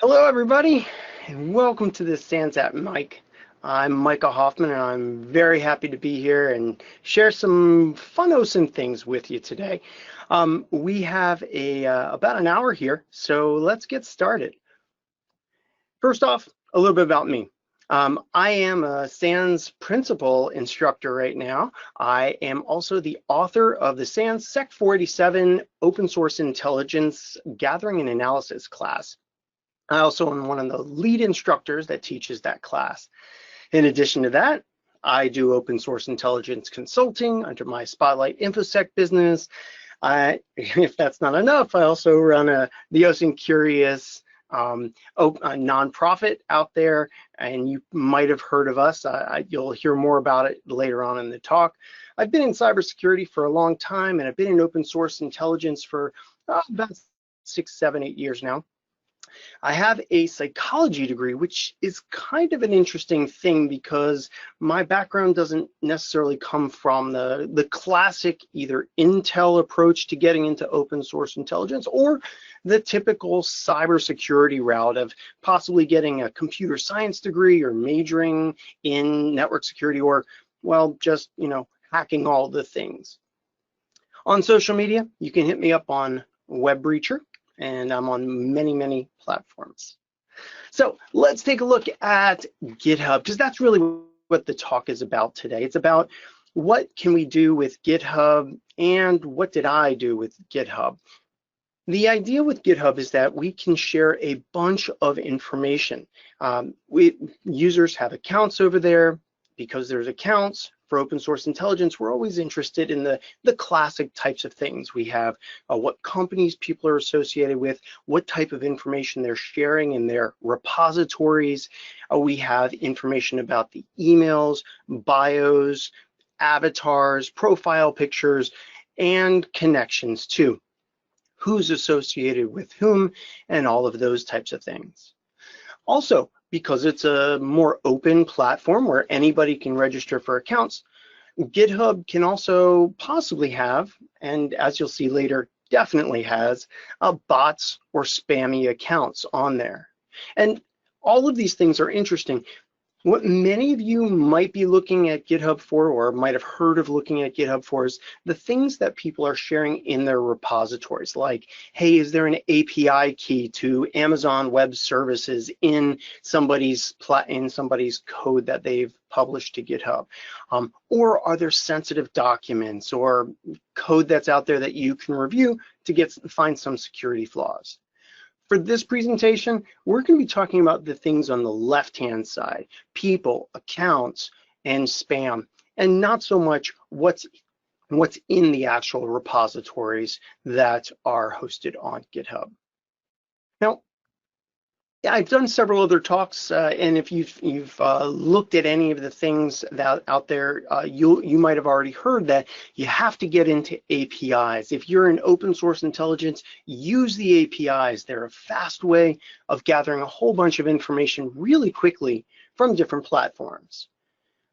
Hello, everybody, and welcome to this SANS at Mike. I'm Micah Hoffman, and I'm very happy to be here and share some fun OSINT things with you today. We have about an hour here, so let's get started. First off, a little bit about me. I am a SANS principal instructor right now. I am also the author of the SANS Sec 487 Open Source Intelligence Gathering and Analysis class. I also am one of the lead instructors that teaches that class. In addition to that, I do open source intelligence consulting under my Spotlight InfoSec business. If that's not enough, I also run the OSINT Curious a nonprofit out there, and you might have heard of us. You'll hear more about it later on in the talk. I've been in cybersecurity for a long time, and I've been in open source intelligence for about 6, 7, 8 years now. I have a psychology degree, which is kind of an interesting thing because my background doesn't necessarily come from the classic either Intel approach to getting into open source intelligence or the typical cybersecurity route of possibly getting a computer science degree or majoring in network security or, well, just, hacking all the things. On social media, you can hit me up on WebBreacher, and I'm on many, many platforms. So let's take a look at GitHub, because that's really what the talk is about today. It's about what can we do with GitHub and what did I do with GitHub. The idea with GitHub is that we can share a bunch of information. Users have accounts over there. Because there's accounts for open source intelligence, we're always interested in the classic types of things. We have what companies people are associated with, what type of information they're sharing in their repositories. We have information about the emails, bios, avatars, profile pictures, and connections too. Who's associated with whom, and all of those types of things. Also, because it's a more open platform where anybody can register for accounts, GitHub can also possibly have, and as you'll see later, definitely has, bots or spammy accounts on there. And all of these things are interesting. What many of you might be looking at GitHub for, or might have heard of looking at GitHub for, is the things that people are sharing in their repositories. Like, hey, is there an API key to Amazon Web Services in somebody's code that they've published to GitHub? Or are there sensitive documents or code that's out there that you can review to find some security flaws? For this presentation, we're going to be talking about the things on the left-hand side, people, accounts, and spam, and not so much what's in the actual repositories that are hosted on GitHub. Now, I've done several other talks, and if you've looked at any of the things that out there, you might have already heard that you have to get into APIs. If you're in open source intelligence, use the APIs. They're a fast way of gathering a whole bunch of information really quickly from different platforms.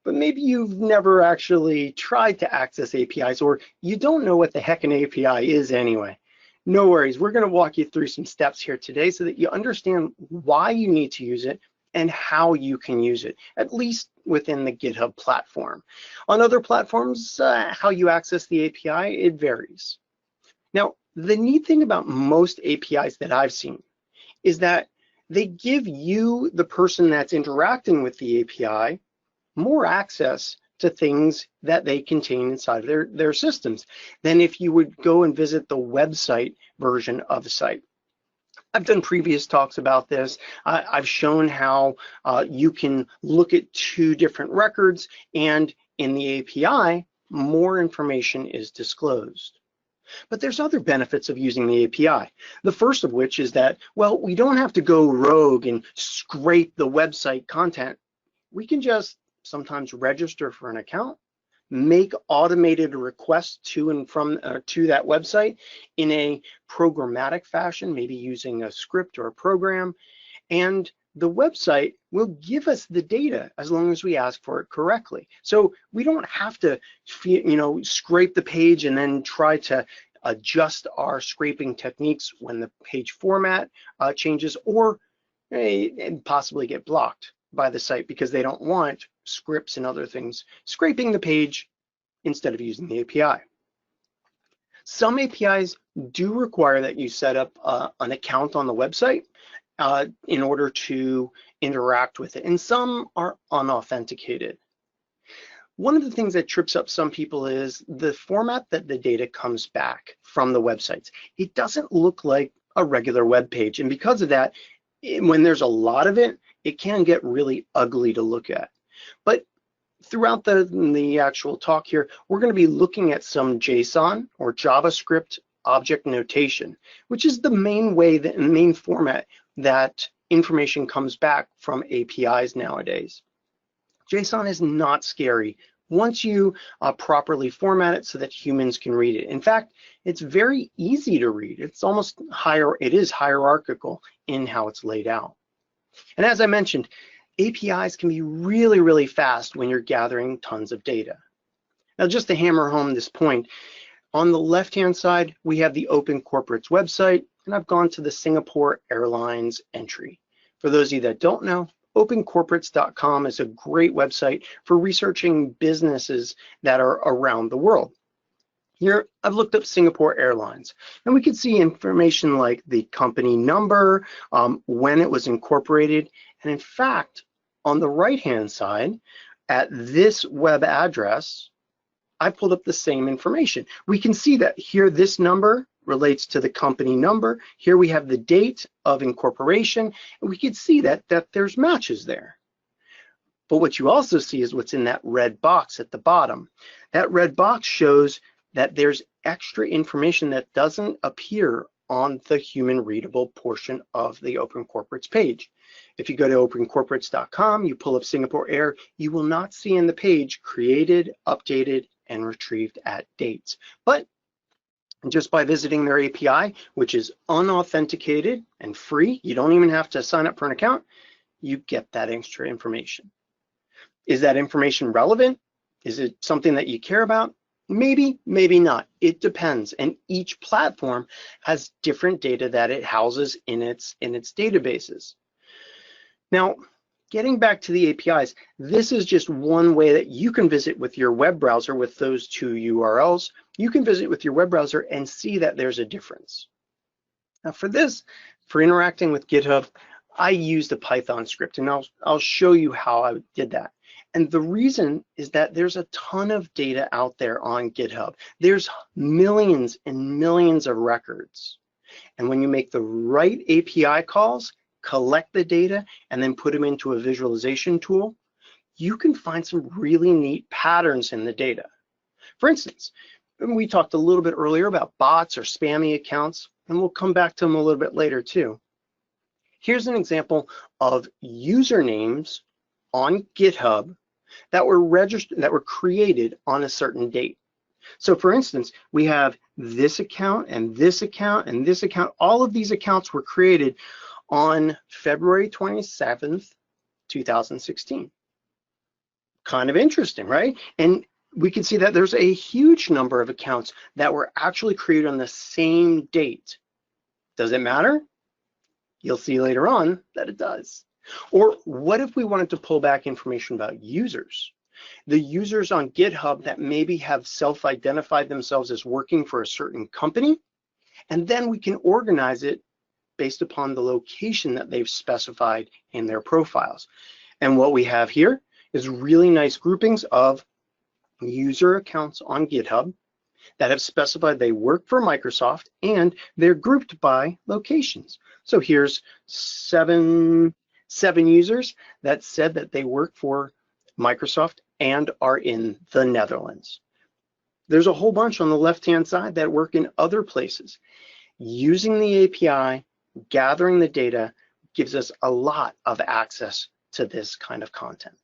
But maybe you've never actually tried to access APIs, or you don't know what the heck an API is anyway. No worries, we're going to walk you through some steps here today so that you understand why you need to use it and how you can use it, at least within the GitHub platform. On other platforms, how you access the API, it varies. Now, the neat thing about most APIs that I've seen is that they give you, the person that's interacting with the API, more access to things that they contain inside of their systems than if you would go and visit the website version of the site. I've done previous talks about this. I've shown how you can look at 2 different records, and in the API, more information is disclosed. But there's other benefits of using the API. The first of which is that, well, we don't have to go rogue and scrape the website content. We can just sometimes register for an account, make automated requests to and from to that website in a programmatic fashion, maybe using a script or a program, and the website will give us the data as long as we ask for it correctly. So we don't have to, scrape the page and then try to adjust our scraping techniques when the page format changes, or and possibly get blocked by the site because they don't want scripts and other things scraping the page instead of using the API. Some APIs do require that you set up an account on the website in order to interact with it, and some are unauthenticated. One of the things that trips up some people is the format that the data comes back from the websites. It doesn't look like a regular web page, and because of that, when there's a lot of it, it can get really ugly to look at. But throughout the actual talk here, we're going to be looking at some JSON or JavaScript object notation, which is the main way, the main format that information comes back from APIs nowadays. JSON is not scary once you properly format it so that humans can read it. In fact, it's very easy to read. It's almost it is hierarchical in how it's laid out. And as I mentioned, APIs can be really, really fast when you're gathering tons of data. Now, just to hammer home this point, on the left-hand side, we have the opencorporates website, and I've gone to the Singapore Airlines entry. For those of you that don't know, opencorporates.com is a great website for researching businesses that are around the world. Here, I've looked up Singapore Airlines, and we can see information like the company number, when it was incorporated, and in fact, on the right-hand side, at this web address, I pulled up the same information. We can see that here, this number relates to the company number. Here we have the date of incorporation, and we can see that there's matches there. But what you also see is what's in that red box at the bottom. That red box shows that there's extra information that doesn't appear on the human readable portion of the opencorporates page. If you go to opencorporates.com, you pull up Singapore Air, you will not see in the page created, updated, and retrieved at dates. But just by visiting their API, which is unauthenticated and free, you don't even have to sign up for an account, you get that extra information. Is that information relevant? Is it something that you care about? Maybe, maybe not. It depends, and each platform has different data that it houses in its databases. Now, getting back to the APIs, this is just one way that you can visit with your web browser with those two URLs. You can visit with your web browser and see that there's a difference. Now for this, for interacting with GitHub, I used a Python script, and I'll show you how I did that. And the reason is that there's a ton of data out there on GitHub. There's millions and millions of records. And when you make the right API calls, collect the data, and then put them into a visualization tool, you can find some really neat patterns in the data. For instance, we talked a little bit earlier about bots or spammy accounts, and we'll come back to them a little bit later too. Here's an example of usernames on GitHub that were registered, that were created on a certain date. So for instance, we have this account and this account and this account. All of these accounts were created on February 27th, 2016. Kind of interesting, right? And we can see that there's a huge number of accounts that were actually created on the same date. Does it matter? You'll see later on that it does. Or what if we wanted to pull back information about users? The users on GitHub that maybe have self-identified themselves as working for a certain company, and then we can organize it based upon the location that they've specified in their profiles. And what we have here is really nice groupings of user accounts on GitHub that have specified they work for Microsoft, and they're grouped by locations. So here's seven users that said that they work for Microsoft and are in the Netherlands. There's a whole bunch on the left-hand side that work in other places. Using the API, gathering the data gives us a lot of access to this kind of content.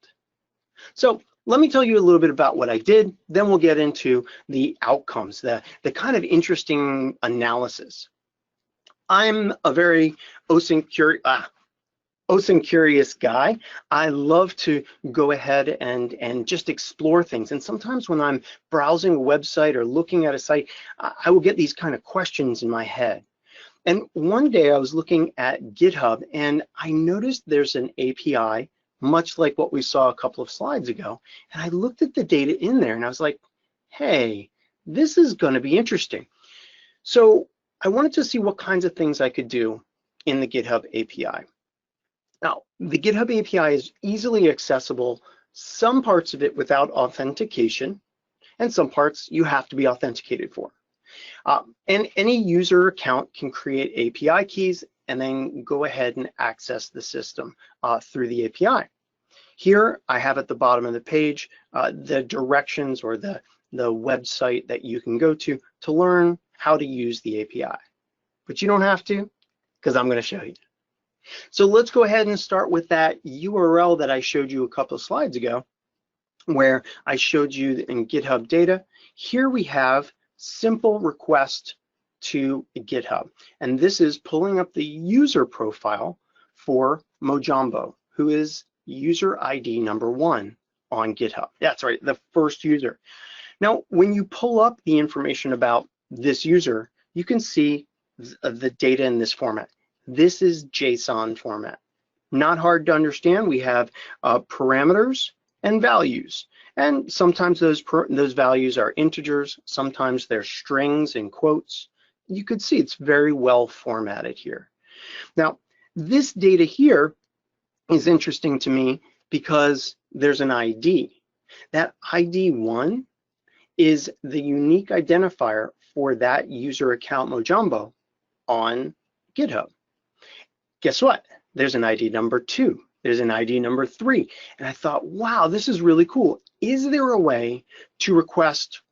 So let me tell you a little bit about what I did, then we'll get into the outcomes, the kind of interesting analysis. I'm a very OSINT curious guy. I love to go ahead and just explore things. And sometimes when I'm browsing a website or looking at a site, I will get these kind of questions in my head. And one day I was looking at GitHub and I noticed there's an API, much like what we saw a couple of slides ago. And I looked at the data in there and I was like, hey, this is going to be interesting. So I wanted to see what kinds of things I could do in the GitHub API. Now, the GitHub API is easily accessible, some parts of it without authentication, and some parts you have to be authenticated for. And any user account can create API keys and then go ahead and access the system through the API. Here I have at the bottom of the page the directions or the website that you can go to learn how to use the API. But you don't have to, because I'm going to show you. So let's go ahead and start with that URL that I showed you a couple of slides ago, where I showed you in GitHub data. Here we have simple request to GitHub. And this is pulling up the user profile for Mojambo, who is user ID number 1 on GitHub. That's right, the first user. Now, when you pull up the information about this user, you can see the data in this format. This is JSON format. Not hard to understand. We have parameters and values. And sometimes those values are integers, sometimes they're strings and quotes. You could see it's very well formatted here. Now, this data here is interesting to me because there's an ID. That ID 1 is the unique identifier for that user account Mojambo on GitHub. Guess what? There's an ID number 2. There's an ID number 3. And I thought, wow, this is really cool. Is there a way to request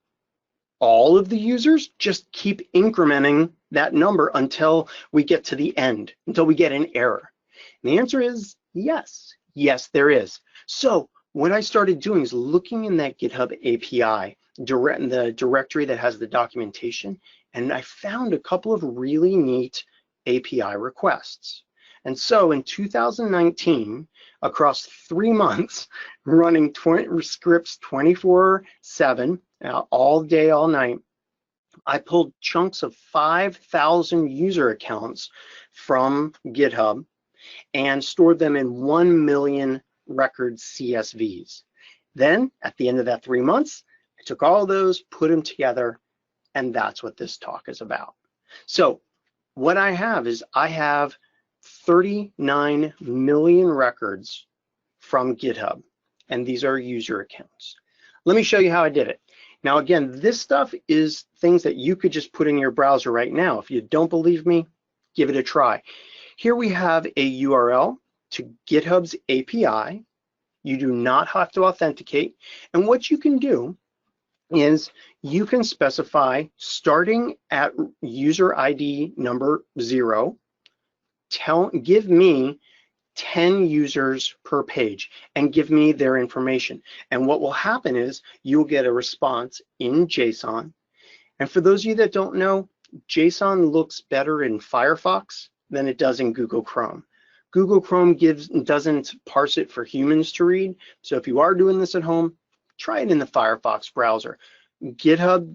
all of the users? Just keep incrementing that number until we get to the end, until we get an error. And the answer is yes. Yes, there is. So what I started doing is looking in that GitHub API, the directory that has the documentation, and I found a couple of really neat API requests. And so in 2019, across 3 months, running scripts 24/7, all day, all night, I pulled chunks of 5,000 user accounts from GitHub and stored them in 1 million record CSVs. Then at the end of that 3 months, I took all those, put them together, and that's what this talk is about. So what I have is I have 39 million records from GitHub, and these are user accounts. Let me show you how I did it. Now again, this stuff is things that you could just put in your browser right now. If you don't believe me, give it a try. Here we have a URL to GitHub's API. You do not have to authenticate, and what you can do is you can specify starting at user ID number 0, give me 10 users per page and give me their information. And what will happen is you'll get a response in JSON. And for those of you that don't know, JSON looks better in Firefox than it does in Google Chrome. Google Chrome doesn't parse it for humans to read. So if you are doing this at home, try it in the Firefox browser. Google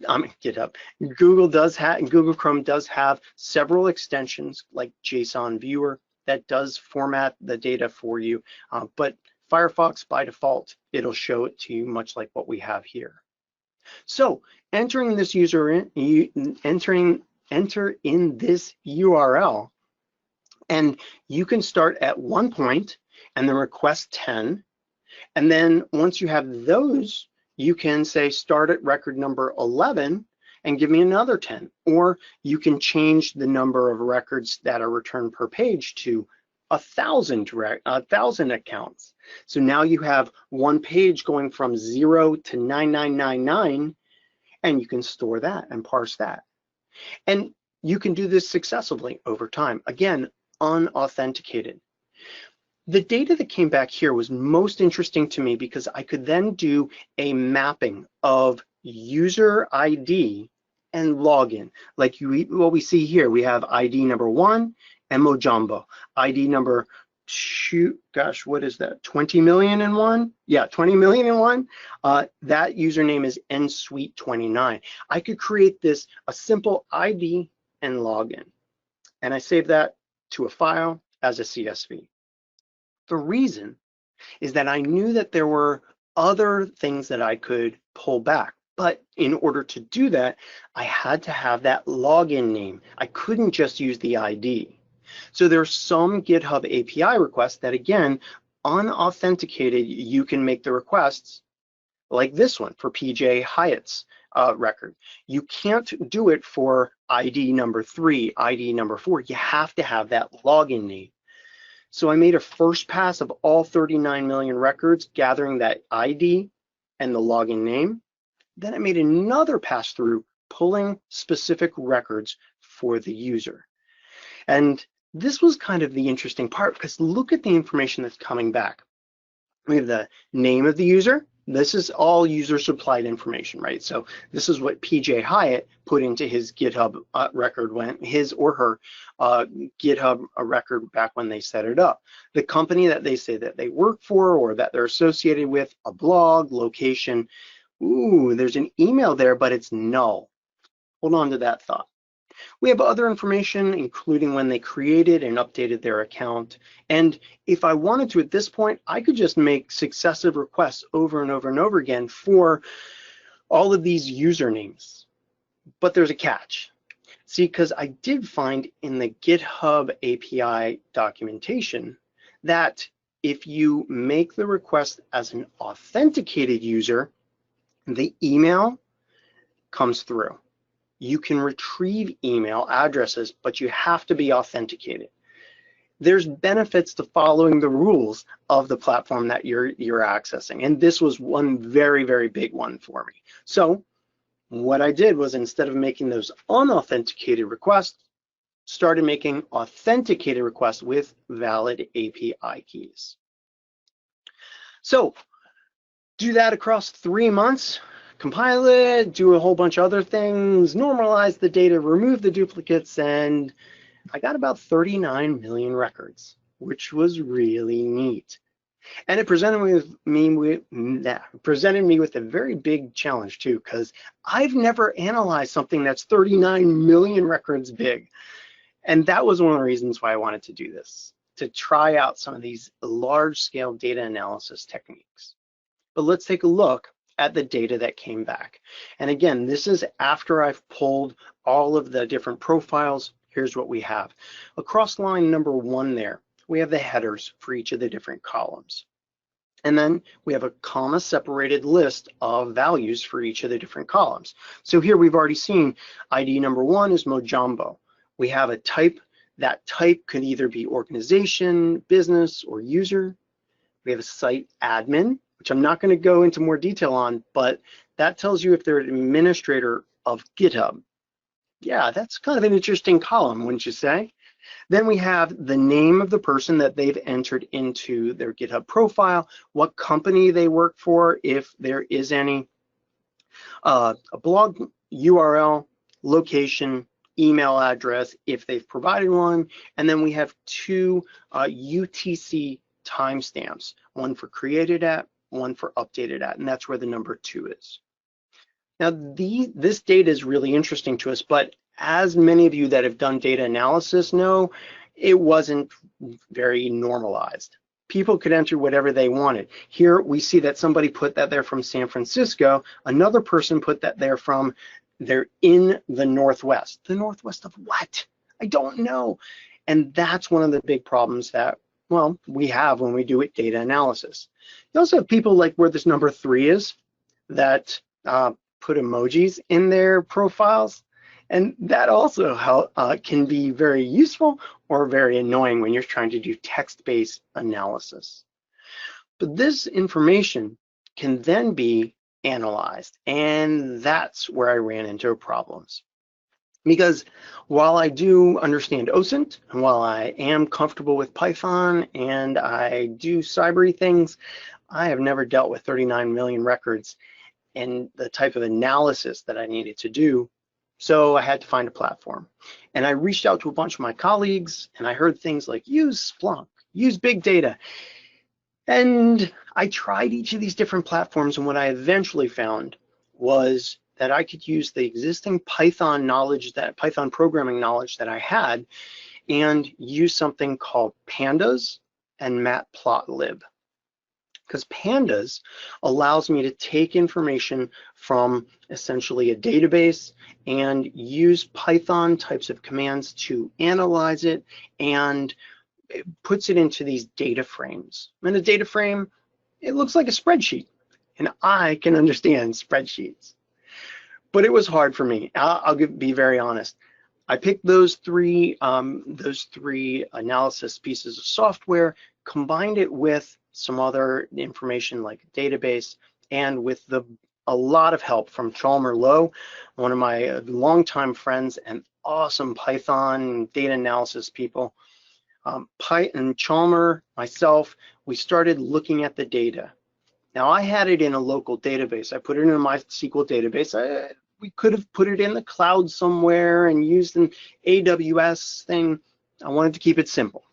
Chrome does have several extensions like JSON Viewer that does format the data for you, but Firefox by default, it'll show it to you much like what we have here. So entering this enter in this URL, and you can start at 1 point and then request 10, and then once you have those, you can say start at record number 11 and give me another 10, or you can change the number of records that are returned per page to 1,000 accounts. So now you have one page going from 0 to 9999, and you can store that and parse that. And you can do this successfully over time. Again, unauthenticated. The data that came back here was most interesting to me because I could then do a mapping of user ID and login. Like what we see here, we have ID number 1 and Mojambo. ID number, what is that? 20 million and 1? Yeah, 20 million and 1. That username is nsuite29. I could create this, a simple ID and login. and I saved that to a file as a CSV. The reason is that I knew that there were other things that I could pull back. But in order to do that, I had to have that login name. I couldn't just use the ID. So there's some GitHub API requests that, again, unauthenticated, you can make the requests like this one for PJ Hyatt's record. You can't do it for ID number 3, ID number 4. You have to have that login name. So I made a first pass of all 39 million records, gathering that ID and the login name. Then I made another pass through, pulling specific records for the user. And this was kind of the interesting part, because look at the information that's coming back. We have the name of the user. This is all user supplied information, right? So this is what PJ Hyatt put into his GitHub record, when his or her GitHub record back when they set it up. The company that they say that they work for or that they're associated with, a blog, location. Ooh, there's an email there, but it's null. Hold on to that thought. We have other information, including when they created and updated their account. And if I wanted to at this point, I could just make successive requests over and over and over again for all of these usernames. But there's a catch. See, because I did find in the GitHub API documentation that if you make the request as an authenticated user, the email comes through. You can retrieve email addresses, but you have to be authenticated. There's benefits to following the rules of the platform that you're accessing. And this was one very, very big one for me. So what I did was, instead of making those unauthenticated requests, started making authenticated requests with valid API keys. So do that across 3 months. Compile it, do a whole bunch of other things, normalize the data, remove the duplicates, and I got about 39 million records, which was really neat. And it presented me with a very big challenge too, because I've never analyzed something that's 39 million records big. And that was one of the reasons why I wanted to do this, to try out some of these large-scale data analysis techniques. But let's take a look at the data that came back. And again, this is after I've pulled all of the different profiles. Here's what we have. Across line number 1 there, we have the headers for each of the different columns. And then we have a comma separated list of values for each of the different columns. So here we've already seen ID number 1 is Mojambo. We have a type. That type could either be organization, business, or user. We have a site admin, which I'm not going to go into more detail on, but that tells you if they're an administrator of GitHub. Yeah, that's kind of an interesting column, wouldn't you say? Then we have the name of the person that they've entered into their GitHub profile, what company they work for, if there is any, a blog URL, location, email address, if they've provided one, and then we have 2 UTC timestamps, one for created at, one for updated at, and that's where the number 2 is. Now, this data is really interesting to us, but as many of you that have done data analysis know, it wasn't very normalized. People could enter whatever they wanted. Here we see that somebody put that there from San Francisco, another person put that there from, they're in the Northwest. The Northwest of what? I don't know. And that's one of the big problems that, well, we have when we do it data analysis. You also have people like where this number 3 is that put emojis in their profiles. And that also can be very useful or very annoying when you're trying to do text-based analysis. But this information can then be analyzed, and that's where I ran into problems. Because while I do understand OSINT, and while I am comfortable with Python, and I do cybery things, I have never dealt with 39 million records and the type of analysis that I needed to do. So I had to find a platform. And I reached out to a bunch of my colleagues, and I heard things like use Splunk, use big data. And I tried each of these different platforms, and what I eventually found was that I could use the existing Python knowledge, that Python programming knowledge that I had, and use something called pandas and matplotlib. Because pandas allows me to take information from essentially a database and use Python types of commands to analyze it, and it puts it into these data frames. And a data frame, it looks like a spreadsheet, and I can understand spreadsheets. But it was hard for me. I'll be very honest. I picked those three analysis pieces of software, combined it with some other information like a database, and with a lot of help from Chalmer Lowe, one of my longtime friends and awesome Python data analysis people. And Chalmer, myself, we started looking at the data. Now, I had it in a local database. I put it in a MySQL database. We could have put it in the cloud somewhere and used an AWS thing. I wanted to keep it simple.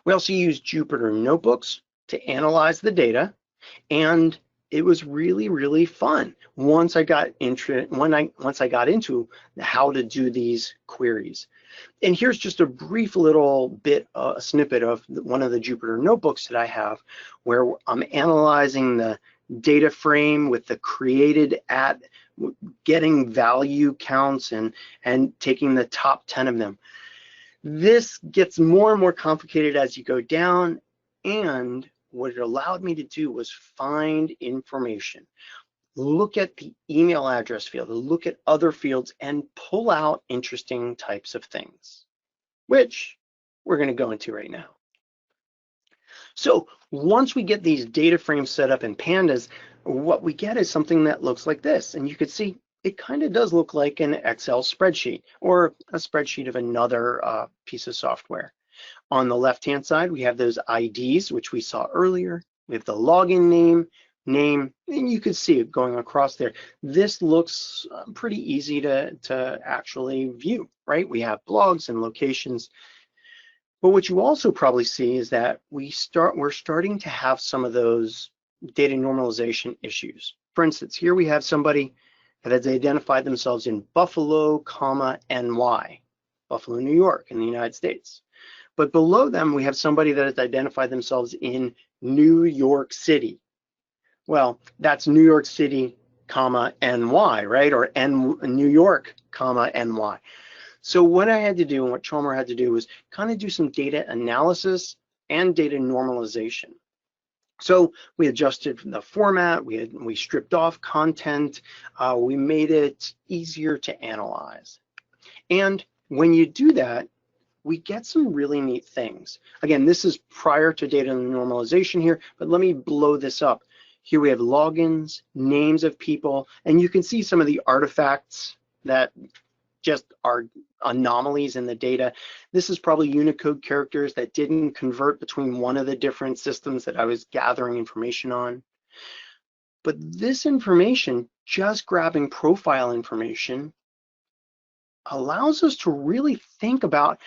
We also used Jupyter notebooks to analyze the data, and it was really, really fun once I got into how to do these queries. And here's just a brief little bit, a snippet of one of the Jupyter notebooks that I have, where I'm analyzing the data frame with the created at, getting value counts and taking the top 10 of them. This gets more and more complicated as you go down, and what it allowed me to do was find information, look at the email address field, look at other fields, and pull out interesting types of things, which we're going to go into right now. So once we get these data frames set up in pandas, what we get is something that looks like this, and you can see it kind of does look like an Excel spreadsheet or a spreadsheet of another piece of software. On the left-hand side, we have those IDs, which we saw earlier. We have the login name, and you can see it going across there. This looks pretty easy to actually view, right? We have blogs and locations. But what you also probably see is that we're starting to have some of those data normalization issues. For instance, here we have somebody that has identified themselves in Buffalo, NY, Buffalo, New York in the United States. But below them, we have somebody that has identified themselves in New York City. Well, that's New York City, NY, right? Or New York, NY. So what I had to do and what Chalmer had to do was kind of do some data analysis and data normalization. So we adjusted the format, we stripped off content, we made it easier to analyze. And when you do that, we get some really neat things. Again, this is prior to data normalization here, but let me blow this up. Here we have logins, names of people, and you can see some of the artifacts that just are anomalies in the data. This is probably Unicode characters that didn't convert between one of the different systems that I was gathering information on. But this information, just grabbing profile information, allows us to really think about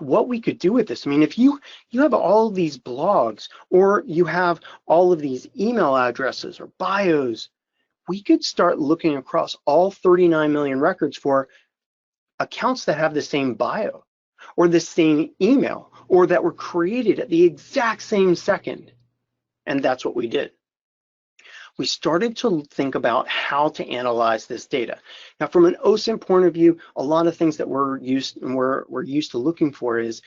what we could do with this. I mean, if you have all of these blogs, or you have all of these email addresses or bios, we could start looking across all 39 million records for accounts that have the same bio or the same email or that were created at the exact same second. And that's what we did. We started to think about how to analyze this data. Now, from an OSINT point of view, a lot of things that we're used to looking for is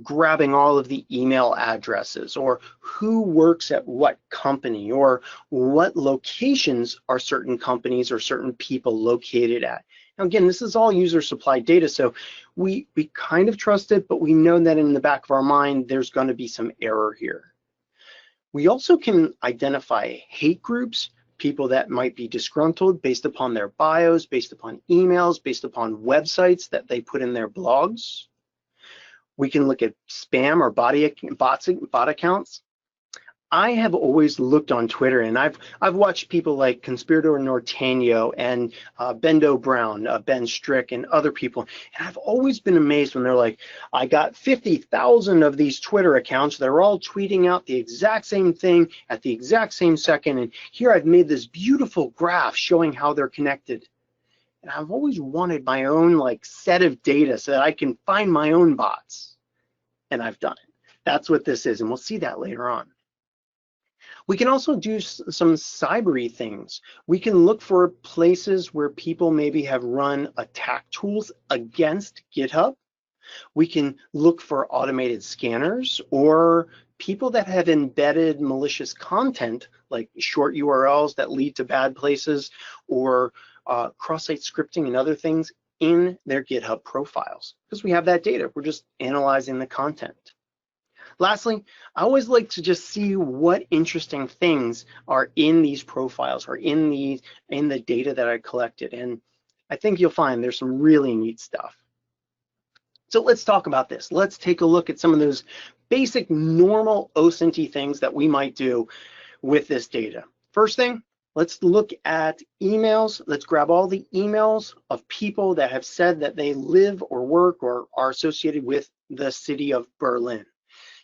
grabbing all of the email addresses, or who works at what company, or what locations are certain companies or certain people located at. Now, again, this is all user supplied data, so we kind of trust it, but we know that in the back of our mind, there's going to be some error here. We also can identify hate groups, people that might be disgruntled based upon their bios, based upon emails, based upon websites that they put in their blogs. We can look at spam or bot accounts. I have always looked on Twitter, and I've watched people like Conspirator Norteño and Bendo Brown, Ben Strick, and other people, and I've always been amazed when they're like, I got 50,000 of these Twitter accounts that are all tweeting out the exact same thing at the exact same second, and here I've made this beautiful graph showing how they're connected. And I've always wanted my own like set of data so that I can find my own bots. And I've done it. That's what this is, and we'll see that later on. We can also do some cybery things. We can look for places where people maybe have run attack tools against GitHub. We can look for automated scanners or people that have embedded malicious content like short URLs that lead to bad places or cross-site scripting and other things in their GitHub profiles because we have that data. We're just analyzing the content. Lastly, I always like to just see what interesting things are in these profiles or in the data that I collected. And I think you'll find there's some really neat stuff. So let's talk about this. Let's take a look at some of those basic normal OSINT things that we might do with this data. First thing, let's look at emails. Let's grab all the emails of people that have said that they live or work or are associated with the city of Berlin.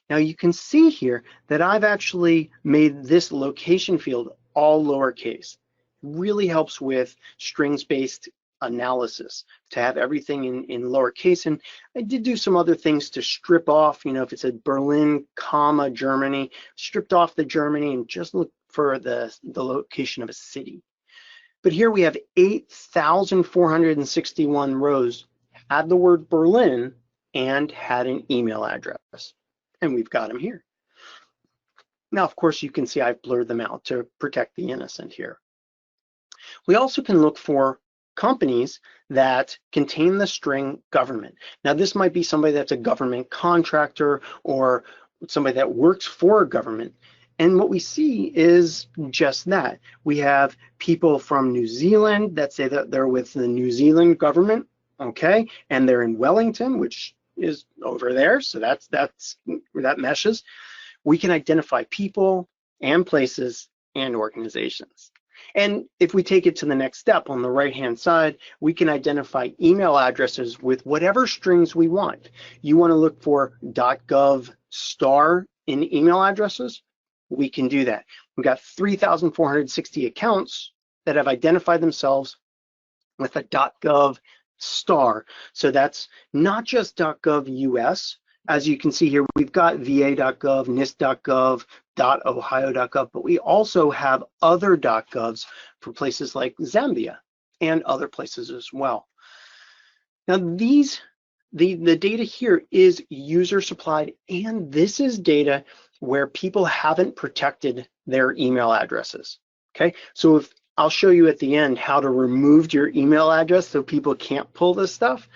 Now you can see here that I've actually made this location field all lowercase. It really helps with strings-based analysis to have everything in lowercase. And I did do some other things to strip off, you know, if it said Berlin, comma, Germany, stripped off the Germany and just look for the location of a city. But here we have 8,461 rows had the word Berlin and had an email address. And we've got them here. Now, of course, you can see I've blurred them out to protect the innocent here. We also can look for companies that contain the string government. Now, this might be somebody that's a government contractor or somebody that works for a government. And what we see is just that. We have people from New Zealand that say that they're with the New Zealand government, okay? And they're in Wellington, which is over there, so that meshes. We can identify people and places and organizations. And if we take it to the next step on the right-hand side, we can identify email addresses with whatever strings we want. You want to look for .gov star in email addresses? We can do that. We've got 3,460 accounts that have identified themselves with a .gov star. So that's not just .gov US. As you can see here, we've got va.gov, nist.gov, .ohio.gov, but we also have other .govs for places like Zambia and other places as well. Now the data here is user supplied, and this is data where people haven't protected their email addresses. Okay, so if I'll show you at the end how to remove your email address so people can't pull this stuff.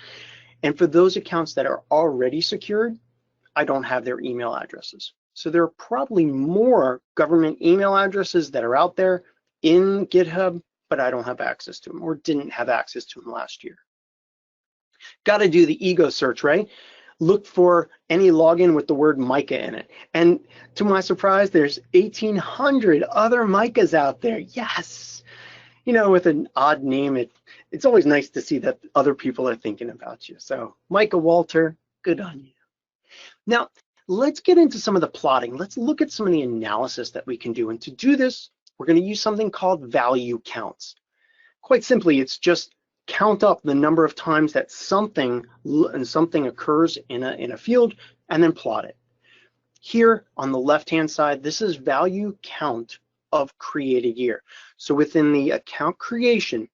And for those accounts that are already secured, I don't have their email addresses. So there are probably more government email addresses that are out there in GitHub, but I don't have access to them or didn't have access to them last year. Got to do the ego search, right? Look for any login with the word Micah in it. And to my surprise, there's 1,800 other Micahs out there. Yes. You know, with an odd name, it's always nice to see that other people are thinking about you. So Micah Walter, good on you. Now, let's get into some of the plotting. Let's look at some of the analysis that we can do. And to do this, we're going to use something called value counts. Quite simply, it's just count up the number of times that something occurs in a field and then plot it. Here on the left-hand side, this is value count of created year. So within the account creation,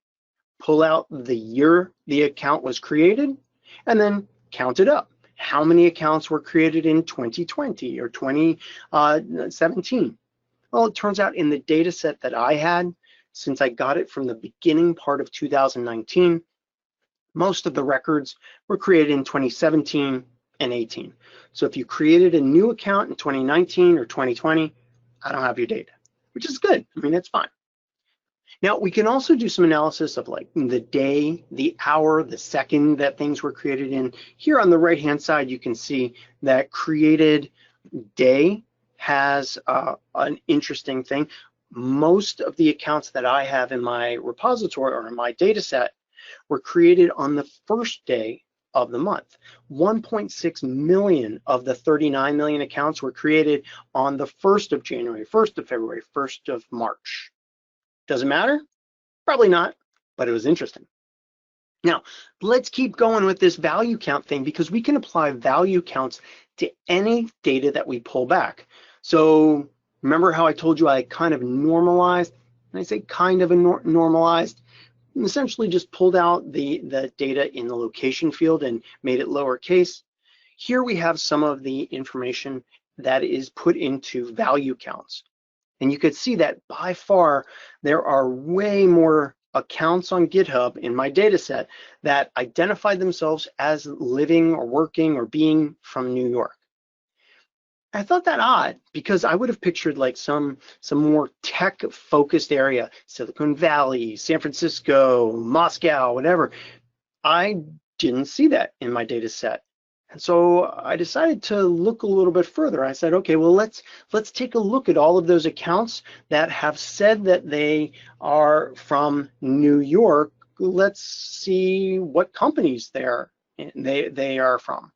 pull out the year the account was created and then count it up. How many accounts were created in 2020 or 2017? Well, it turns out in the data set that I had, since I got it from the beginning part of 2019, most of the records were created in 2017 and 18. So if you created a new account in 2019 or 2020, I don't have your data, which is good. I mean, it's fine. Now, we can also do some analysis of like the day, the hour, the second that things were created in. Here on the right-hand side, you can see that created day has an interesting thing. Most of the accounts that I have in my repository or in my data set were created on the first day of the month. 1.6 million of the 39 million accounts were created on the 1st of January, 1st of February, 1st of March. Does it matter? Probably not, but it was interesting. Now, let's keep going with this value count thing because we can apply value counts to any data that we pull back. So remember how I told you I kind of normalized, and I say kind of normalized, essentially just pulled out the data in the location field and made it lowercase. Here we have some of the information that is put into value counts. And you could see that by far, there are way more accounts on GitHub in my data set that identify themselves as living or working or being from New York. I thought that odd because I would have pictured like some more tech focused area, Silicon Valley, San Francisco, Moscow, whatever. I didn't see that in my data set. And so I decided to look a little bit further. I said, okay, well, let's take a look at all of those accounts that have said that they are from New York. Let's see what companies they are from.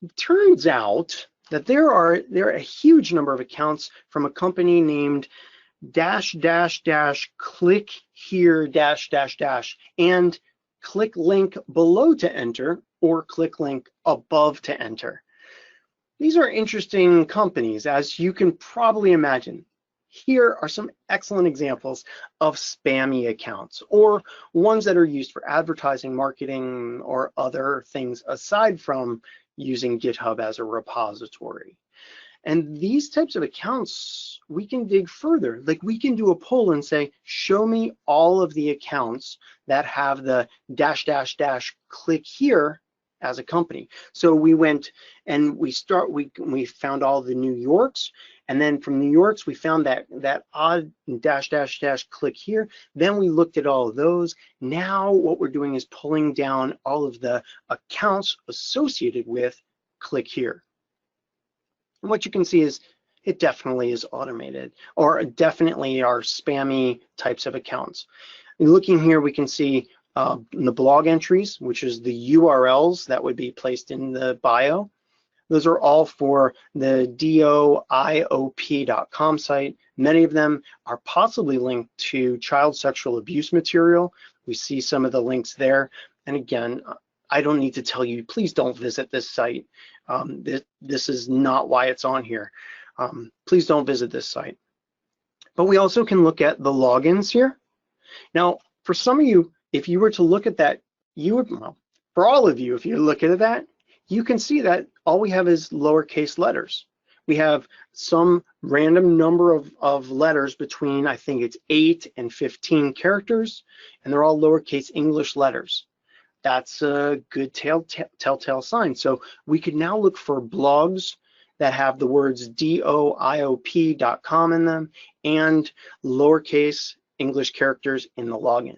It turns out that there are a huge number of accounts from a company named --click here --, and click link below to enter, or click link above to enter. These are interesting companies, as you can probably imagine. Here are some excellent examples of spammy accounts, or ones that are used for advertising, marketing, or other things aside from using GitHub as a repository. And these types of accounts, we can dig further. Like we can do a poll and say, show me all of the accounts that have the --, click here as a company. So we went and we found all the New Yorks, and then from New Yorks we found that odd --, click here. Then we looked at all of those. Now what we're doing is pulling down all of the accounts associated with click here. And what you can see is it definitely is automated, or definitely are spammy types of accounts. And looking here, we can see in the blog entries, which is the URLs that would be placed in the bio. Those are all for the doiop.com site. Many of them are possibly linked to child sexual abuse material. We see some of the links there. And again, I don't need to tell you, please don't visit this site. This is not why it's on here. Please don't visit this site. But we also can look at the logins here. Now, for some of you, if you were to look at that, you would, well, for all of you, if you look at that, you can see that all we have is lowercase letters. We have some random number of letters between, I think it's 8 and 15 characters, and they're all lowercase English letters. That's a good telltale sign. So we could now look for blogs that have the words doiop.com in them and lowercase English characters in the login.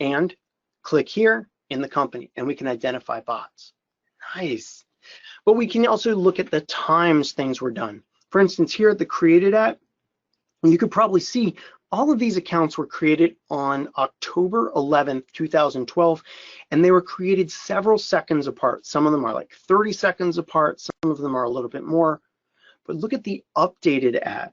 And click here in the company, and we can identify bots. Nice. But we can also look at the times things were done. For instance, here at the created at, you could probably see all of these accounts were created on October 11th, 2012, and they were created several seconds apart. Some of them are like 30 seconds apart, some of them are a little bit more. But look at the updated at.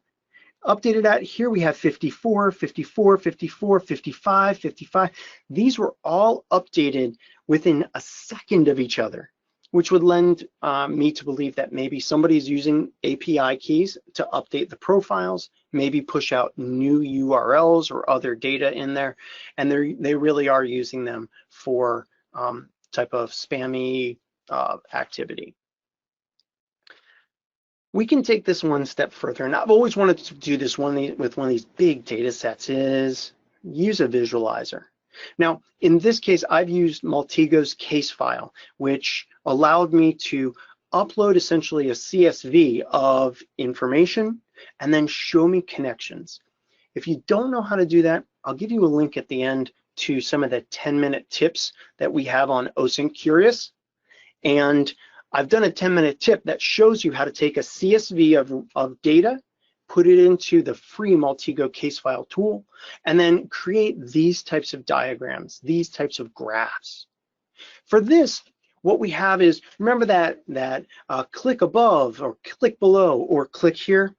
Updated at, here we have 54, 54, 54, 55, 55. These were all updated within a second of each other, which would lend me to believe that maybe somebody's using API keys to update the profiles, maybe push out new URLs or other data in there, and they really are using them for type of spammy activity. We can take this one step further, and I've always wanted to do this with one of these big data sets, is use a visualizer. Now, in this case, I've used Maltego's case file, which allowed me to upload essentially a CSV of information and then show me connections. If you don't know how to do that, I'll give you a link at the end to some of the 10-minute tips that we have on OSINT Curious. And I've done a 10-minute tip that shows you how to take a CSV of data, put it into the free Maltego case file tool, and then create these types of diagrams, these types of graphs. For this, what we have is, remember that click above or click below or click here?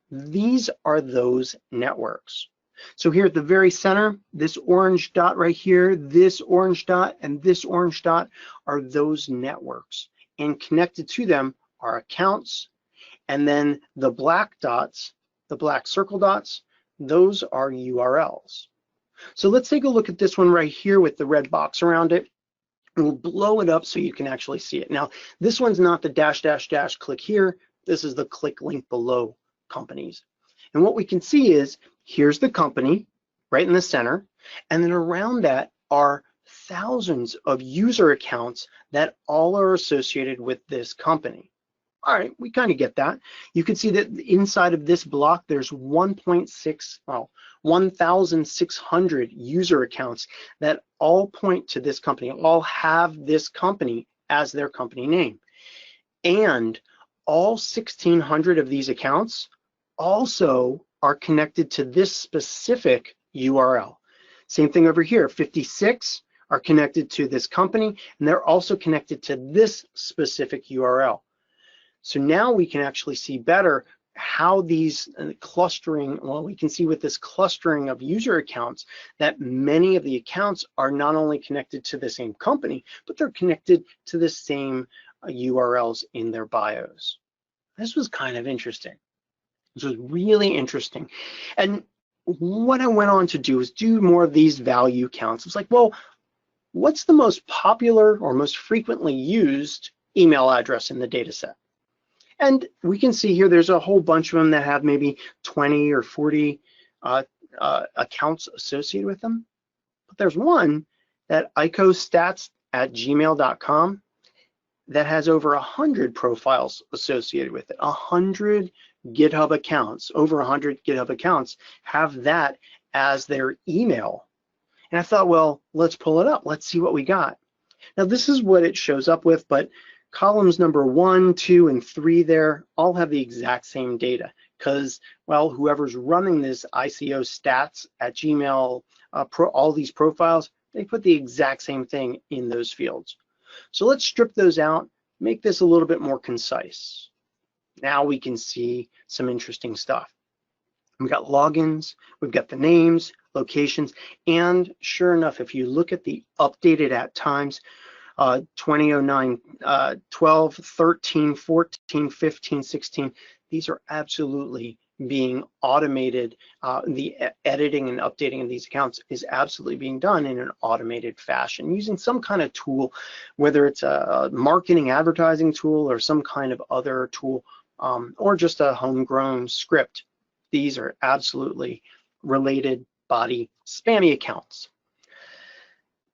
These are those networks. So here at the very center, this orange dot right here, this orange dot, and this orange dot are those networks. And connected to them are accounts. And then the black dots, the black circle dots, those are URLs. So let's take a look at this one right here with the red box around it. And we'll blow it up so you can actually see it. Now, this one's not the dash, dash, dash, click here. This is the click link below companies. And what we can see is, here's the company right in the center. And then around that are thousands of user accounts that all are associated with this company. All right, we kind of get that. You can see that inside of this block, there's 1,600 user accounts that all point to this company, all have this company as their company name. And all 1,600 of these accounts also are connected to this specific URL. Same thing over here, 56 are connected to this company, and they're also connected to this specific URL. So now we can actually see better how these clustering, well, we can see with this clustering of user accounts that many of the accounts are not only connected to the same company, but they're connected to the same URLs in their bios. This was kind of interesting. This was really interesting. And what I went on to do is do more of these value counts. It's like, well, what's the most popular or most frequently used email address in the data set? And we can see here there's a whole bunch of them that have maybe 20 or 40 accounts associated with them. But there's one, that icostats@gmail.com, that has over 100 profiles associated with it. 100 GitHub accounts, over 100 GitHub accounts have that as their email. And I thought, well, let's pull it up. Let's see what we got. Now, this is what it shows up with, but columns number 1, 2, and 3 there all have the exact same data because, well, whoever's running this ICO stats at Gmail, all these profiles, they put the exact same thing in those fields. So let's strip those out, make this a little bit more concise. Now we can see some interesting stuff. We've got logins, we've got the names, locations, and sure enough, if you look at the updated at times, 2009, 12, 13, 14, 15, 16, these are absolutely being automated. The editing and updating of these accounts is absolutely being done in an automated fashion using some kind of tool, whether it's a marketing advertising tool or some kind of other tool, or just a homegrown script. These are absolutely related body spammy accounts.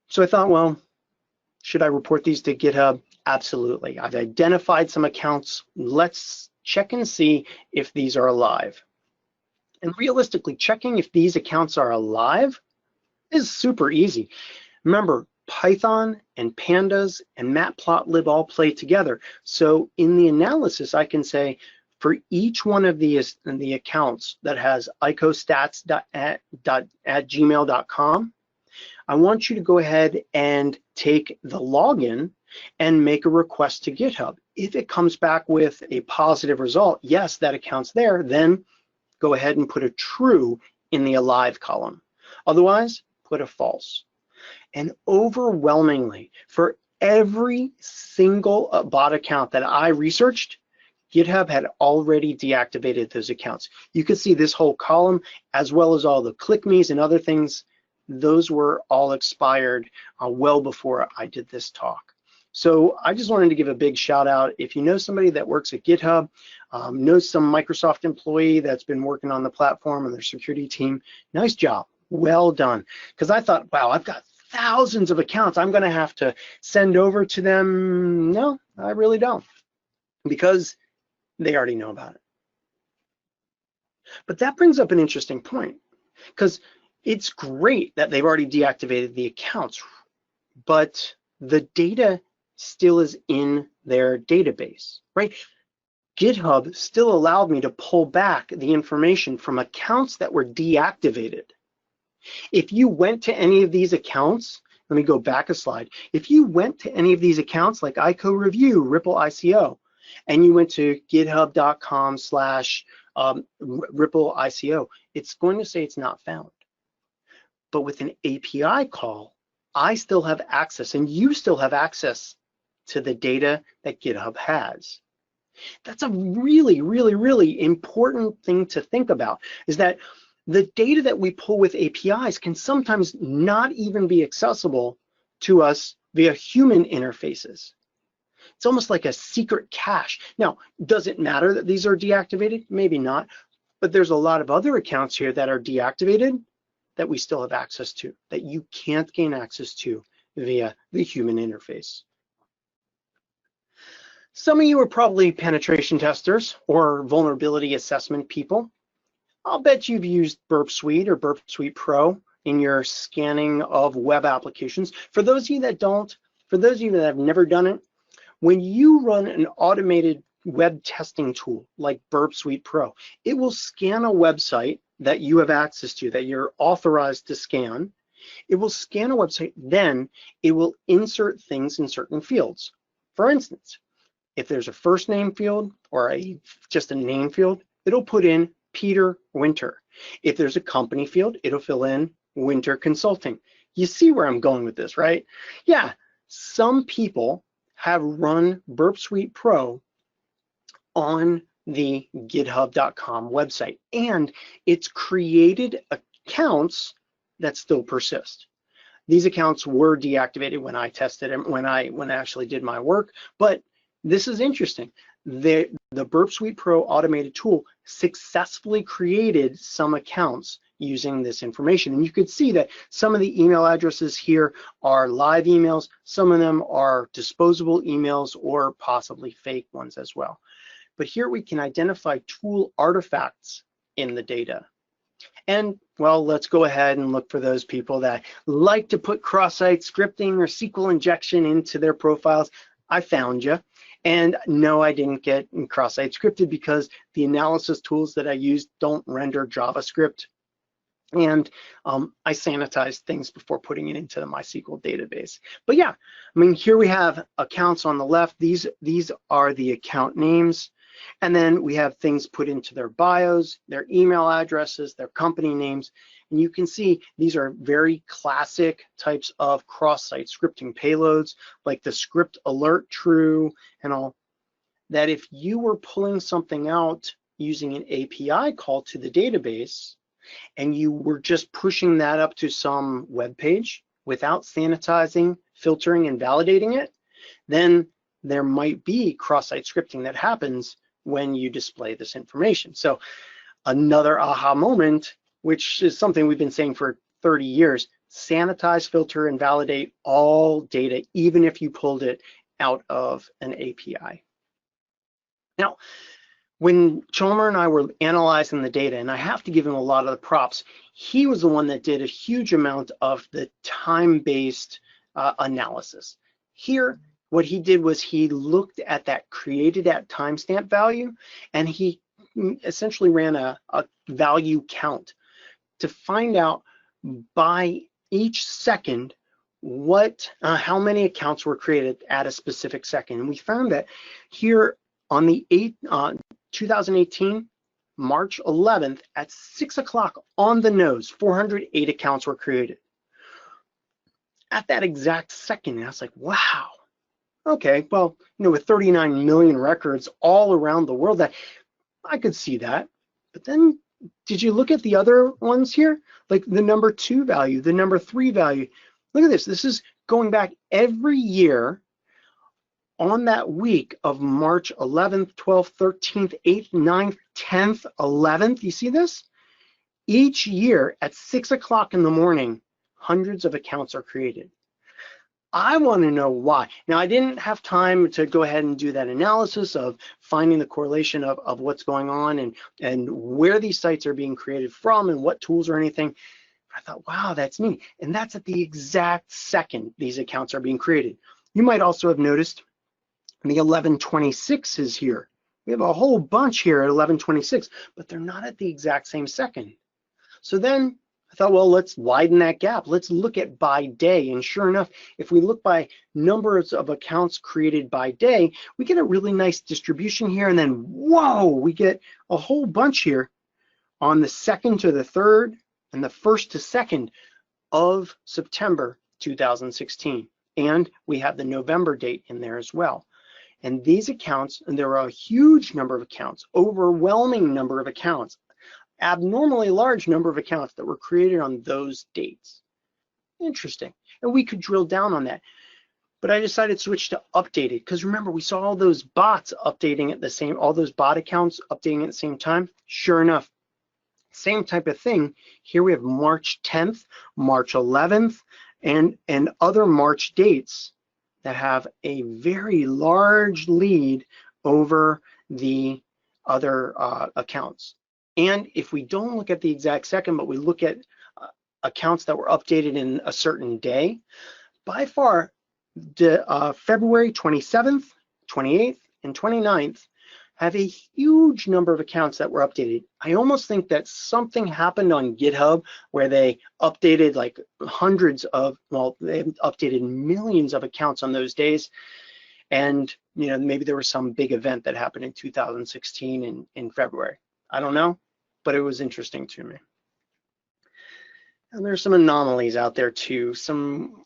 So I thought, well, should I report these to GitHub? Absolutely. I've identified some accounts. Let's check and see if these are alive. And realistically, checking if these accounts are alive is super easy. Remember, Python and Pandas and Matplotlib all play together. So in the analysis, I can say for each one of the accounts that has icostats@gmail.com, I want you to go ahead and take the login and make a request to GitHub. If it comes back with a positive result, yes, that account's there, then go ahead and put a true in the alive column. Otherwise, put a false. And overwhelmingly, for every single bot account that I researched, GitHub had already deactivated those accounts. You can see this whole column, as well as all the click me's and other things, those were all expired well before I did this talk. So I just wanted to give a big shout out. If you know somebody that works at GitHub, knows some Microsoft employee that's been working on the platform and their security team, nice job, well done. Because I thought, wow, I've got thousands of accounts I'm gonna have to send over to them. No, I really don't, because they already know about it. But that brings up an interesting point, because it's great that they've already deactivated the accounts, but the data still is in their database, right? GitHub still allowed me to pull back the information from accounts that were deactivated. If you went to any of these accounts, let me go back a slide. If you went to any of these accounts like ICO Review, Ripple ICO, and you went to github.com/ Ripple ICO, it's going to say it's not found. But with an API call, I still have access, and you still have access to the data that GitHub has. That's a really, really, really important thing to think about, is that the data that we pull with APIs can sometimes not even be accessible to us via human interfaces. It's almost like a secret cache. Now, does it matter that these are deactivated? Maybe not, but there's a lot of other accounts here that are deactivated that we still have access to, that you can't gain access to via the human interface. Some of you are probably penetration testers or vulnerability assessment people. I'll bet you've used Burp Suite or Burp Suite Pro in your scanning of web applications. For those of you that don't, for those of you that have never done it, when you run an automated web testing tool like Burp Suite Pro, it will scan a website that you have access to, that you're authorized to scan. It will scan a website, then it will insert things in certain fields. For instance, if there's a first name field or just a name field, it'll put in Peter Winter. If there's a company field, it'll fill in Winter Consulting. You see where I'm going with this, right? Yeah, some people have run Burp Suite Pro on the github.com website, and it's created accounts that still persist. These accounts were deactivated when I tested them, when I actually did my work, but this is interesting. The Burp Suite Pro automated tool successfully created some accounts using this information. And you could see that some of the email addresses here are live emails, some of them are disposable emails or possibly fake ones as well. But here we can identify tool artifacts in the data. And well, let's go ahead and look for those people that like to put cross-site scripting or SQL injection into their profiles. I found you. And no, I didn't get cross-site scripted because the analysis tools that I use don't render JavaScript. And I sanitized things before putting it into the MySQL database. But yeah, I mean, here we have accounts on the left. These are the account names. And then we have things put into their bios, their email addresses, their company names. And you can see these are very classic types of cross-site scripting payloads, like the script alert true and all. That if you were pulling something out using an API call to the database, and you were just pushing that up to some web page without sanitizing, filtering, and validating it, then there might be cross-site scripting that happens when you display this information. So another aha moment, which is something we've been saying for 30 years, sanitize, filter, and validate all data, even if you pulled it out of an API. Now, when Chalmer and I were analyzing the data, and I have to give him a lot of the props, he was the one that did a huge amount of the time-based analysis. Here, what he did was he looked at that created at timestamp value, and he essentially ran a value count to find out by each second how many accounts were created at a specific second. And we found that here on the 2018, March 11th at 6 o'clock on the nose, 408 accounts were created. At that exact second, and I was like, wow. Okay, well, with 39 million records all around the world, that I could see that. But then, did you look at the other ones here? Like the number 2 value, the number 3 value. Look at this. This is going back every year on that week of March 11th, 12th, 13th, 8th, 9th, 10th, 11th. You see this? Each year at 6 o'clock in the morning, hundreds of accounts are created. I want to know why. Now, I didn't have time to go ahead and do that analysis of finding the correlation of what's going on and where these sites are being created from and what tools or anything. I thought, wow, that's neat. And that's at the exact second these accounts are being created. You might also have noticed the 1126 is here. We have a whole bunch here at 1126, but they're not at the exact same second. So then I thought, well, let's widen that gap. Let's look at by day. And sure enough, if we look by numbers of accounts created by day, we get a really nice distribution here. And then, whoa, we get a whole bunch here on the 2nd to the 3rd and the 1st to 2nd of September 2016. And we have the November date in there as well. And these accounts, and there are a huge number of accounts, overwhelming number of accounts, abnormally large number of accounts that were created on those dates. Interesting. And we could drill down on that. But I decided to switch to updated, because remember, we saw all those bots updating at the same, all those bot accounts updating at the same time. Sure enough, same type of thing. Here we have March 10th, March 11th, and other March dates that have a very large lead over the other accounts. And if we don't look at the exact second, but we look at accounts that were updated in a certain day, by far, the February 27th, 28th, and 29th have a huge number of accounts that were updated. I almost think that something happened on GitHub where they updated like hundreds of, well, they updated millions of accounts on those days. And you know, maybe there was some big event that happened in 2016 in February. I don't know, but it was interesting to me. And there's some anomalies out there too. Some,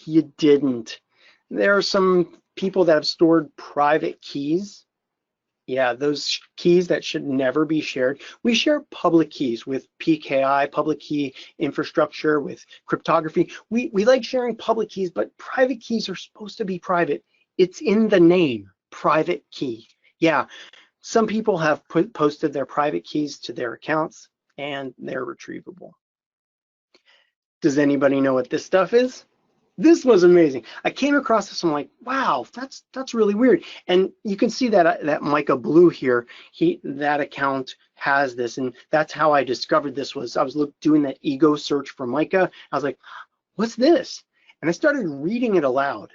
you didn't. There are some people that have stored private keys. Yeah, those keys that should never be shared. We share public keys with PKI, public key infrastructure, with cryptography. We like sharing public keys, but private keys are supposed to be private. It's in the name, private key. Yeah, some people have posted their private keys to their accounts and they're retrievable. Does anybody know what this stuff is? This was amazing. I came across this, I'm like, wow, that's really weird. And you can see that Micah Blue here, that account has this, and that's how I discovered this. Was I was doing that ego search for Micah. I was like, what's this? And I started reading it aloud. ...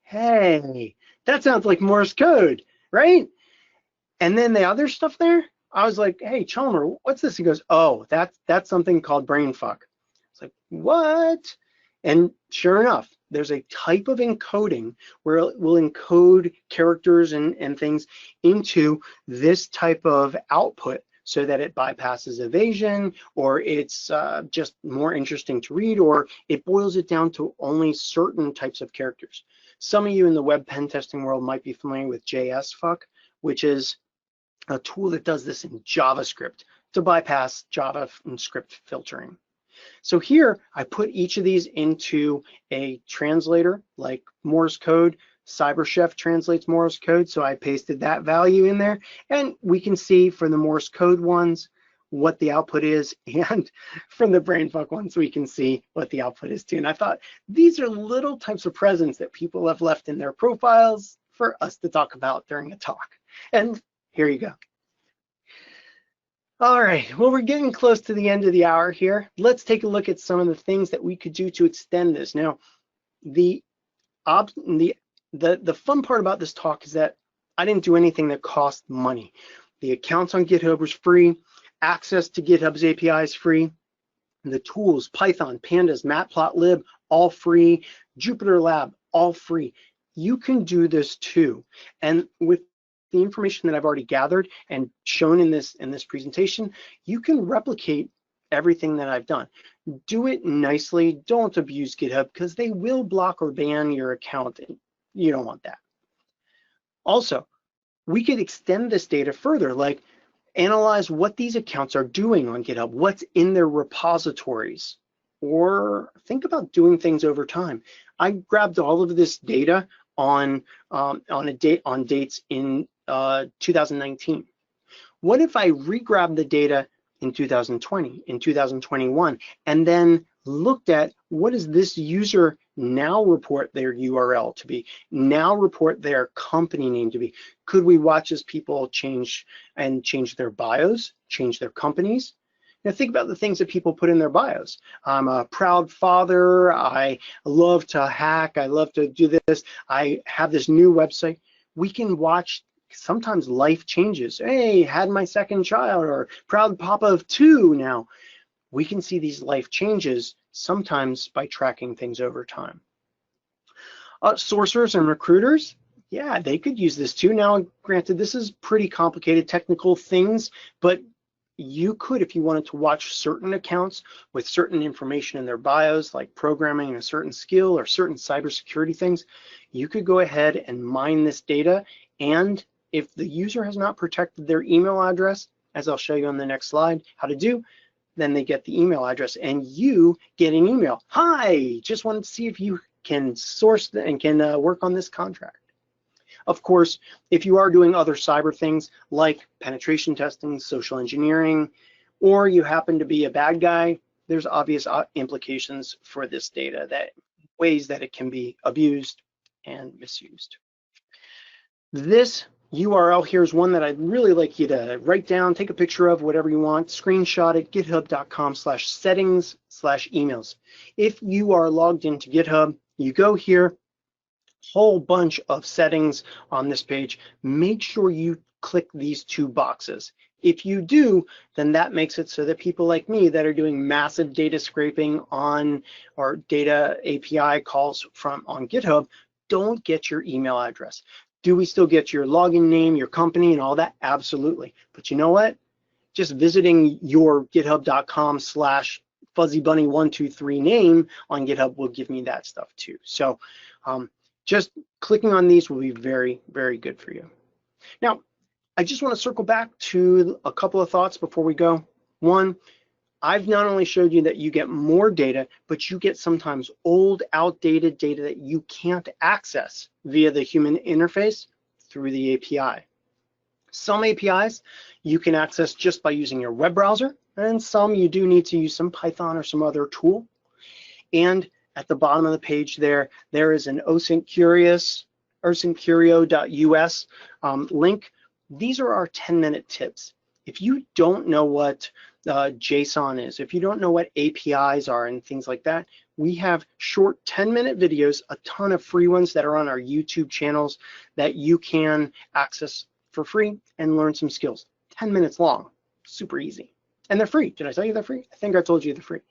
Hey, that sounds like Morse code, right? And then the other stuff there, I was like, hey, Chalmer, what's this? He goes, oh, that's something called BrainFuck. It's like, what? And sure enough, there's a type of encoding where it will encode characters and things into this type of output so that it bypasses evasion, or it's just more interesting to read, or it boils it down to only certain types of characters. Some of you in the web pen testing world might be familiar with JSFuck, which is a tool that does this in JavaScript to bypass JavaScript filtering. So here I put each of these into a translator like Morse code. CyberChef translates Morse code, so I pasted that value in there, and we can see for the Morse code ones what the output is, and from the BrainFuck ones we can see what the output is too. And I thought these are little types of presents that people have left in their profiles for us to talk about during a talk. And here you go. All right, well, we're getting close to the end of the hour here. Let's take a look at some of the things that we could do to extend this. Now, the fun part about this talk is that I didn't do anything that cost money. The accounts on GitHub was free. Access to GitHub's API is free. The tools, Python, Pandas, Matplotlib, all free. Jupyter Lab, all free. You can do this too. And with the information that I've already gathered and shown in this presentation, you can replicate everything that I've done. Do it nicely. Don't abuse GitHub because they will block or ban your account. And you don't want that. Also, we could extend this data further, like analyze what these accounts are doing on GitHub, what's in their repositories, or think about doing things over time. I grabbed all of this data on dates in 2019. What if I re-grabbed the data in 2020, in 2021, and then looked at what does this user now report their URL to be, now report their company name to be? Could we watch as people change their bios, change their companies? Now think about the things that people put in their bios. I'm a proud father, I love to hack, I love to do this, I have this new website. We can watch Sometimes life changes. Hey, had my second child, or proud papa of 2 now. We can see these life changes sometimes by tracking things over time. Sourcers and recruiters, yeah, they could use this too. Now, granted, this is pretty complicated technical things, but you could, if you wanted to watch certain accounts with certain information in their bios, like programming a certain skill or certain cybersecurity things, you could go ahead and mine this data. And if the user has not protected their email address, as I'll show you on the next slide how to do, then they get the email address and you get an email. Hi, just wanted to see if you can source and can work on this contract. Of course, if you are doing other cyber things like penetration testing, social engineering, or you happen to be a bad guy, there's obvious implications for this data, that ways that it can be abused and misused. This URL here is one that I'd really like you to write down, take a picture of, whatever you want, screenshot it, github.com/settings/emails. If you are logged into GitHub, you go here, whole bunch of settings on this page. Make sure you click these 2 boxes. If you do, then that makes it so that people like me that are doing massive data scraping on or data API calls on GitHub don't get your email address. Do we still get your login name, your company, and all that? Absolutely. But you know what? Just visiting your github.com/fuzzybunny123 name on GitHub will give me that stuff too. So just clicking on these will be very, very good for you. Now, I just want to circle back to a couple of thoughts before we go. One, I've not only showed you that you get more data, but you get sometimes old, outdated data that you can't access via the human interface through the API. Some APIs you can access just by using your web browser, and some you do need to use some Python or some other tool. And at the bottom of the page there is an OSINT-curio.us link. These are our 10-minute tips. If you don't know what JSON is, if you don't know what APIs are and things like that, we have short 10-minute videos, a ton of free ones that are on our YouTube channels that you can access for free and learn some skills. 10 minutes long, super easy. And they're free. Did I tell you they're free? I think I told you they're free.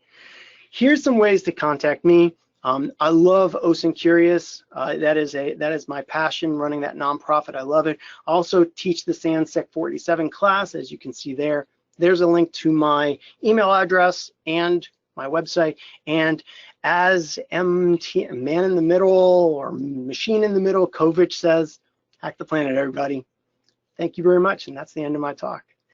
Here's some ways to contact me. I love OSINT Curious. That is my passion, running that nonprofit. I love it. I also teach the SANS Sec 487 class, as you can see there. There's a link to my email address and my website. And as MT, man in the middle or machine in the middle, Kovic says, hack the planet, everybody. Thank you very much. And that's the end of my talk.